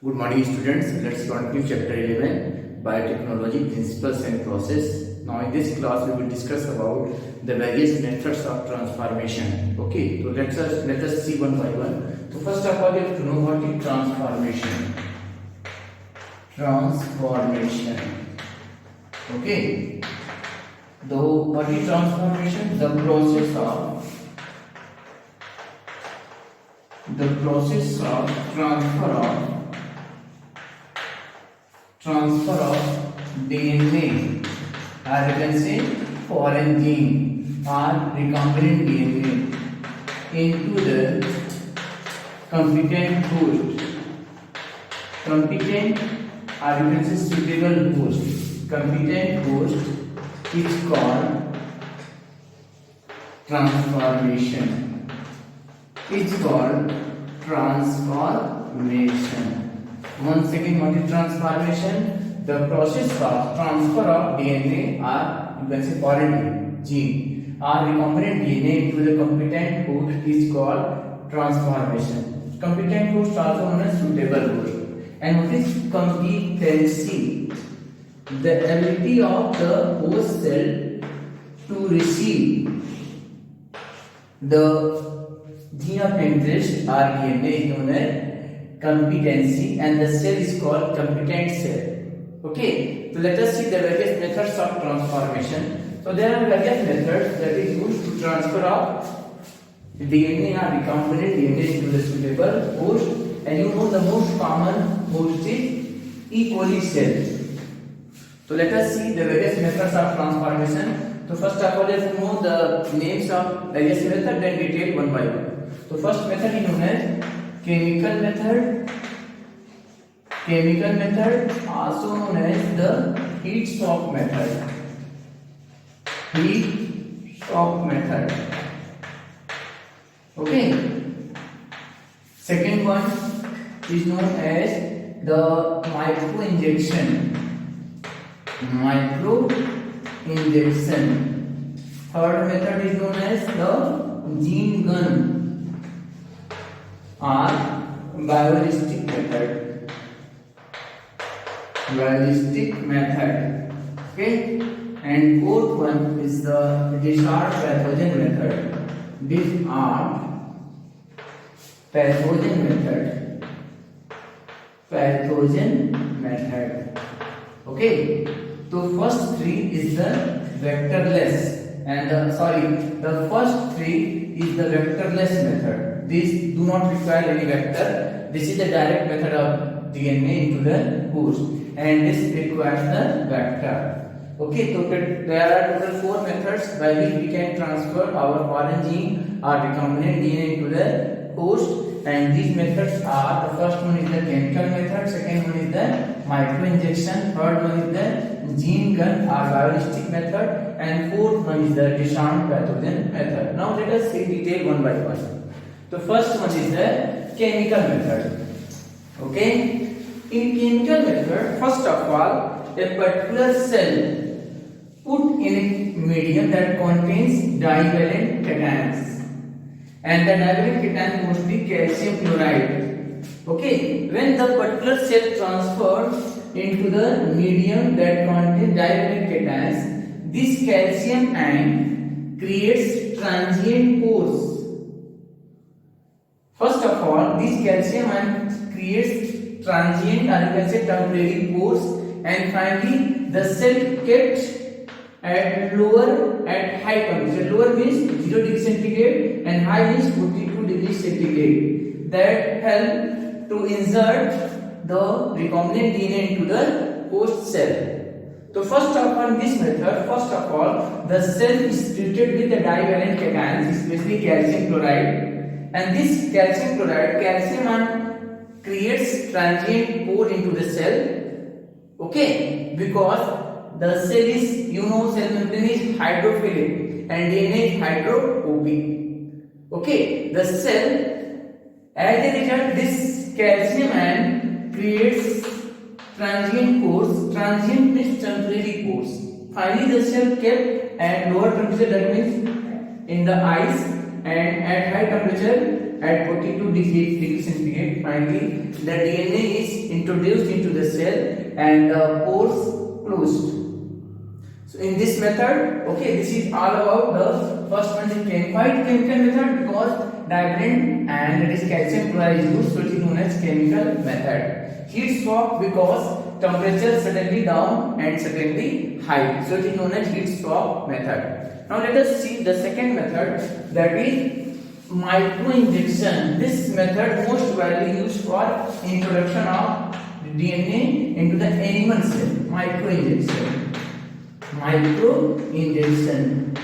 Good morning, students. Let's continue chapter 11, biotechnology principles and process. Now, in this class, we will discuss about the various methods of transformation. Okay, so let us see one by one. So, first of all, you have to know what is transformation. Transformation. Okay. Though what is transformation? The process of transfer of DNA, or you can say foreign gene or recombinant DNA into the competent host, competent or you can say suitable host. Competent host is called transformation. It's called transformation. Once again, what is transformation? The process of transfer of DNA or you can say foreign gene or recombinant DNA into the competent host is called transformation. Competent host also known as suitable host. And what is competency? The ability of the host cell to receive the gene of interest or DNA is known as competency, and the cell is called competent cell. Okay, so let us see the various methods of transformation. So there are various methods that is used to transfer of DNA or recombinant DNA into the suitable host, and you know the most common host is E. coli cell. So let us see the various methods of transformation. So first of all, let's know the names of various methods and detail one by one. So first method is known as chemical method. Chemical method, also known as the heat shock method. Heat shock method. Okay. Second one is known as the micro injection. Micro injection. Third method is known as the gene gun or biologistic method. Biologistic method. Okay. And fourth one is the discharge pathogen method. Discharge pathogen method. Pathogen method. Okay. So first three is the vectorless, and the first three is the vectorless method. These do not require any vector. This is the direct method of DNA into the host, and this requires the vector. Okay, so there are total 4 methods by which we can transfer our foreign gene or recombinant DNA into the host. And these methods are, the first one is the chemical method, second one is the micro injection, third one is the gene gun or biologistic method, and fourth one is the discharge pathogen method. Now let us see detail one by one. The first one is the chemical method. Okay, in chemical method, first of all, a particular cell put in a medium that contains divalent cations. And the divalent cation must be calcium chloride. Okay, when the particular cell transfers into the medium that contains divalent cations, this calcium ion creates transient pores. First of all, this calcium ion creates transient or you can say temporary pores, and finally the cell kept at high temperature. Lower means 0 degree centigrade and high means 42 degrees centigrade. That help to insert the recombinant DNA into the host cell. So first of all, this method, first of all, the cell is treated with the divalent cations, especially calcium chloride, and this calcium chloride, calcium ion creates transient pore into the cell. Okay, because the cell is, cell membrane is hydrophilic and DNA is hydrophobic. Okay, the cell, as a result, this calcium ion creates transient pores. Transient means temporary pores. Finally, the cell kept at lower temperature, that means in the ice, and at high temperature at 42 degree centigrade. Finally, the DNA is introduced into the cell and the pores closed. So in this method, okay, this is all about the first one is chemical method because diagram and it is calcium chloride is used, so it is known as chemical method. Heat swap because temperature suddenly down and suddenly high, so it is known as heat swap method. Now let us see the second method, that is micro injection. This method most widely used for introduction of DNA into the animal cell. Micro injection.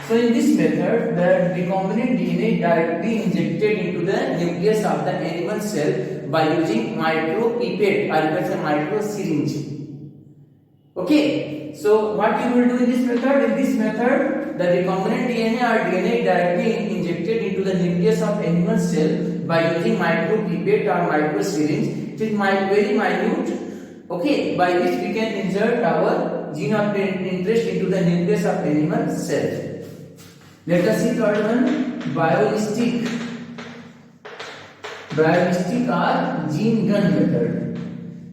So in this method, the recombinant DNA directly injected into the nucleus of the animal cell by using micro pipette or you can say micro syringe. Okay, so what you will do in this method? In this method, the recombinant DNA or DNA directly injected into the nucleus of animal cell by using micro pipette or micro syringe. It is very minute. Okay, by which we can insert our gene of interest into the nucleus of animal cell. Let us see third one, biolystic or gene gun method.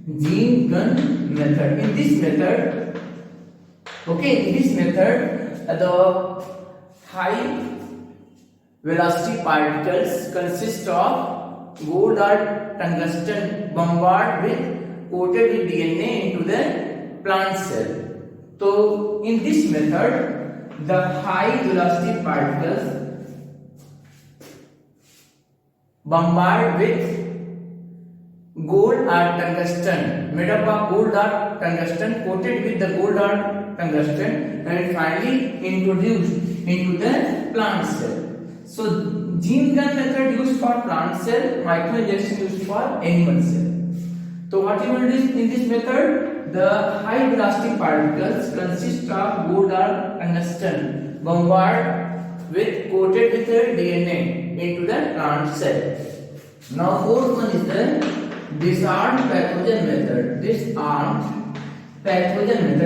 In this method, the high velocity particles consist of gold or tungsten bombarded with coated with DNA into the plant cell. So in this method, the high velocity particles bombarded with gold or tungsten, made up of gold or tungsten, coated with the gold or tungsten, and finally introduced into the plant cell. So gene gun method used for plant cell, micro injection used for animal cell. So what you will do in this method, the high velocity particles consist of gold or tungsten bombarded with coated with the DNA into the plant cell. Now fourth one is the disarmed pathogen method.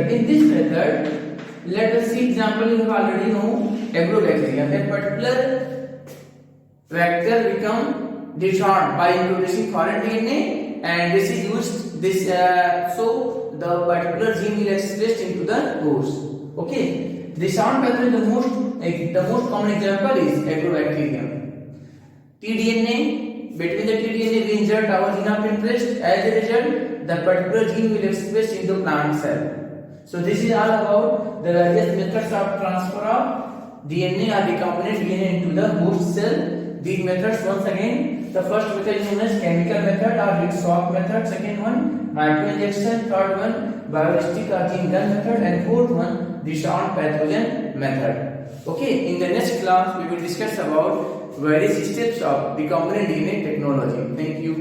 In this method, let us see example. You already know agrobacterium. A particular vector become disarmed by introducing foreign DNA. And this is used so the particular gene will expressed into the course. Okay, disarmed pathogen, the most common example is agrobacterium. tDNA, between the tDNA we insert our gene of interest. As a result, the particular gene will express into plant cell. So this is all about the various methods of transfer of DNA or recombinant DNA into the host cell. These methods, once again, the first method is known as chemical method or heat swap method. Second one, micro injection. Third one, biolystic or gene gun method. And fourth one, disarmed pathogen method. Okay, in the next class we will discuss about various steps of recombinant DNA technology. Thank you.